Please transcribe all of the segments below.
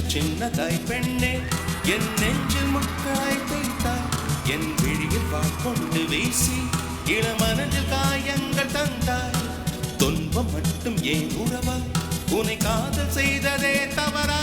சின்னதாய் பெண்ணே என் நெஞ்சில் முக்காய் தேய்த்தாய் என் விழியில் வாக்கொண்டு வீசி இளமனதில் காயங்கள் தந்தாய் துன்பம் மட்டும் ஏன் உறவா உன்னை காதல் செய்ததே தவறா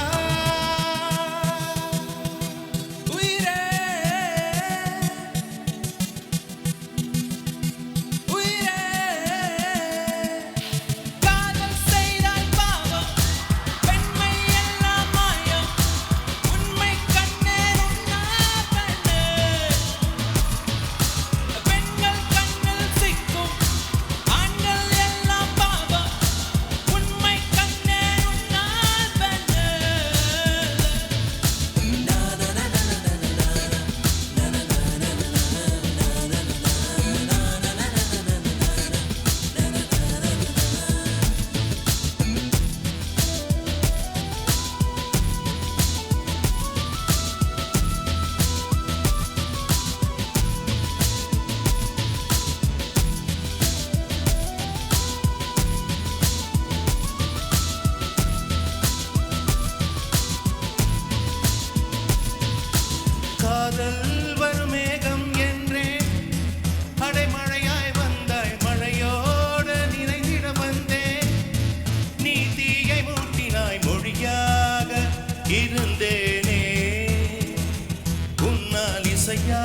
காதல் வரும் மேகம் என்றே அடைமழையாய் வந்தாய் மழையோடு நினைந்திட வந்தே நீ தீயை மூட்டினாய் மொழியாக இருந்தேனே உன்னால் இசையா